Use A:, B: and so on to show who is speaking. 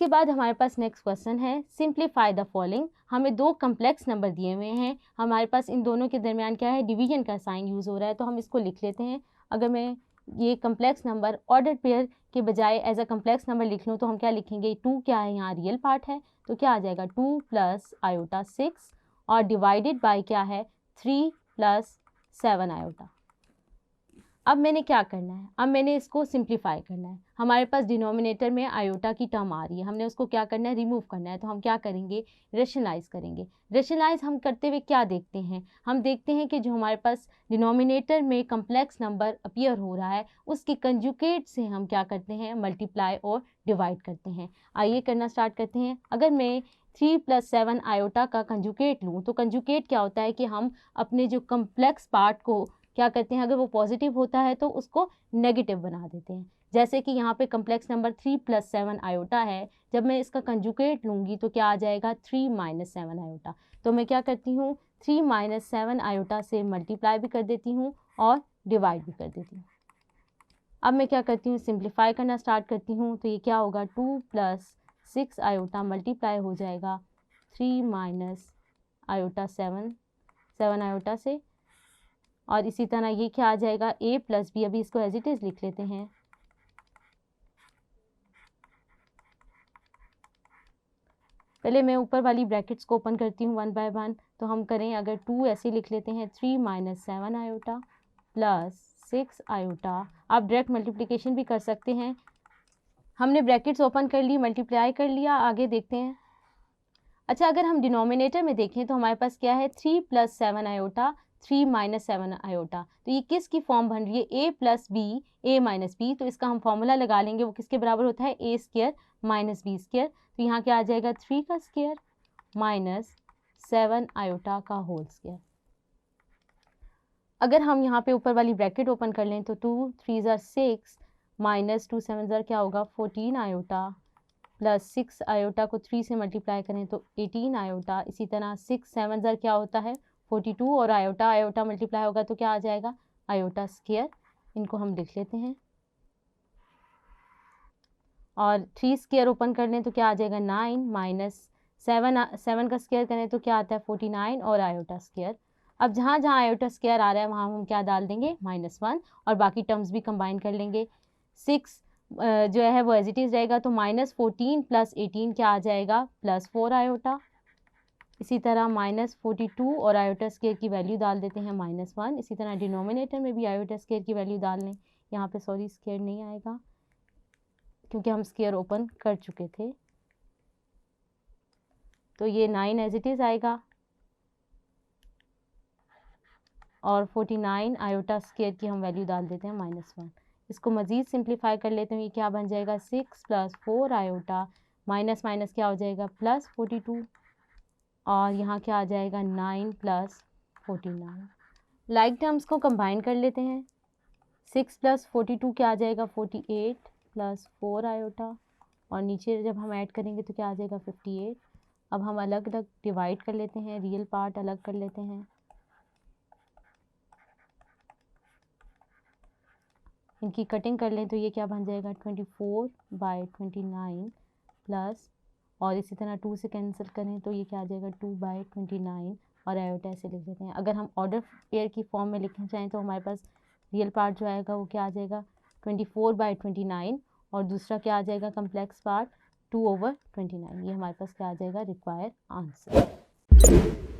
A: इसके बाद हमारे पास नेक्स्ट क्वेश्चन है, सिंप्लीफाई द फॉलोइंग। हमें दो कम्प्लेक्स नंबर दिए हुए हैं, हमारे पास इन दोनों के दरमियान क्या है, डिवीजन का साइन यूज़ हो रहा है, तो हम इसको लिख लेते हैं। अगर मैं ये कम्प्लेक्स नंबर ऑर्डर पेयर के बजाय एज अ कम्प्लेक्स नंबर लिख लूँ तो हम क्या लिखेंगे, 2 क्या है यहाँ रियल पार्ट है, तो क्या आ जाएगा 2 प्लस आयोटा 6 और डिवाइडेड बाय क्या है 3 प्लस 7 आयोटा। अब मैंने क्या करना है, अब मैंने इसको सिंप्लीफाई करना है। हमारे पास डिनोमिनेटर में आयोटा की टर्म आ रही है, हमने उसको क्या करना है, रिमूव करना है। तो हम क्या करेंगे, रेशनलाइज करेंगे। रेशनलाइज हम करते हुए क्या देखते हैं, हम देखते हैं कि जो हमारे पास डिनोमिनेटर में कम्प्लेक्स नंबर अपीयर हो रहा है उसकी कंजुगेट से हम क्या करते हैं, मल्टीप्लाई और डिवाइड करते हैं। आइए करना स्टार्ट करते हैं। अगर मैं 3 प्लस 7 आयोटा का कंजुगेट लूँ तो कंजुगेट क्या होता है कि हम अपने जो कम्प्लेक्स पार्ट को क्या करते हैं, अगर वो पॉजिटिव होता है तो उसको नेगेटिव बना देते हैं। जैसे कि यहाँ पे कम्प्लेक्स नंबर 3 प्लस 7 आयोटा है, जब मैं इसका कंजुगेट लूँगी तो क्या आ जाएगा 3 माइनस 7 आयोटा। तो मैं क्या करती हूँ, 3 माइनस 7 आयोटा से मल्टीप्लाई भी कर देती हूँ और डिवाइड भी कर देती हूँ। अब मैं क्या करती हूँ, सिंप्लीफाई करना स्टार्ट करती हूँ। तो ये क्या होगा, 2 प्लस 6 आयोटा मल्टीप्लाई हो जाएगा 3 माइनस आयोटा 7 आयोटा से, और इसी तरह ये क्या आ जाएगा a प्लस बी। अभी इसको एज इट इज लिख लेते हैं। पहले मैं ऊपर वाली ब्रैकेट्स को ओपन करती हूँ वन बाय वन। तो हम करें, अगर 2 ऐसे लिख लेते हैं, 3 माइनस 7 आयोटा प्लस 6 आयोटा। आप डायरेक्ट मल्टीप्लिकेशन भी कर सकते हैं। हमने ब्रैकेट्स ओपन कर ली, मल्टीप्लाई कर लिया, आगे देखते हैं। अच्छा, अगर हम डिनोमिनेटर में देखें तो हमारे पास क्या है, 3 प्लस 7 आयोटा 3 माइनस 7 आयोटा। तो ये किसकी फॉर्म बन रही है, a plus b a minus b. तो इसका हम फॉर्मूला लगा लेंगे, वो किसके बराबर होता है, a square minus b square. तो यहाँ क्या आ जाएगा, 3 का स्क्वायर माइनस 7 आयोटा का होल स्क्वायर। अगर हम यहाँ पे ऊपर वाली ब्रैकेट ओपन कर लें तो 2 3 ज़ार 6 माइनस 2 7 ज़ार क्या होगा 14 आयोटा प्लस 6 आयोटा को 3 से मल्टीप्लाई करें तो 18 आयोटा। इसी तरह 6 7 ज़र क्या होता है 42 और आयोटा आयोटा मल्टीप्लाई होगा तो क्या आ जाएगा, आयोटा स्क्वायर। इनको हम लिख लेते हैं। और 3 स्क्वायर ओपन कर लें तो क्या आ जाएगा 9 माइनस 7 का स्क्वायर करें तो क्या आता है 49 और आयोटा स्क्वायर। अब जहाँ जहाँ आयोटा स्क्वायर आ रहा है वहाँ हम क्या डाल देंगे, -1, और बाकी टर्म्स भी कंबाइन कर लेंगे। 6 जो है वो एज इट इज़ रहेगा, तो -14 प्लस 18 क्या आ जाएगा, +4 आयोटा। इसी तरह -42 और आयोटा स्क्वायर की वैल्यू डाल देते हैं -1। इसी तरह डिनोमिनेटर में भी आयोटा स्क्वायर की वैल्यू डाल लें। यहाँ पे सॉरी स्क्वायर नहीं आएगा क्योंकि हम स्क्वायर ओपन कर चुके थे। तो ये 9 एज इट इज़ आएगा और 49 आयोटा स्क्वायर की हम वैल्यू डाल देते हैं -1। इसको मज़ीद सिंप्लीफाई कर लेते हैं। ये क्या बन जाएगा, 6 प्लस 4 आयोटा माइनस माइनस क्या हो जाएगा +42, और यहाँ क्या आ जाएगा 9 प्लस 49। लाइक टर्म्स को कंबाइन कर लेते हैं। 6 प्लस 42 क्या आ जाएगा 48 प्लस 4 आयोटा, और नीचे जब हम ऐड करेंगे तो क्या आ जाएगा 58। अब हम अलग अलग डिवाइड कर लेते हैं, रियल पार्ट अलग कर लेते हैं। इनकी कटिंग कर लें तो ये क्या बन जाएगा 24/29 प्लस, और इसी तरह 2 से कैंसिल करें तो ये क्या आ जाएगा 2/29, और आयोटा ऐसे लिख देते हैं। अगर हम ऑर्डर पेयर की फॉर्म में लिखना चाहें तो हमारे पास रियल पार्ट जो आएगा वो क्या आ जाएगा 24/29, और दूसरा क्या आ जाएगा कम्प्लेक्स पार्ट 2/29। ये हमारे पास क्या आ जाएगा, रिक्वायर्ड आंसर।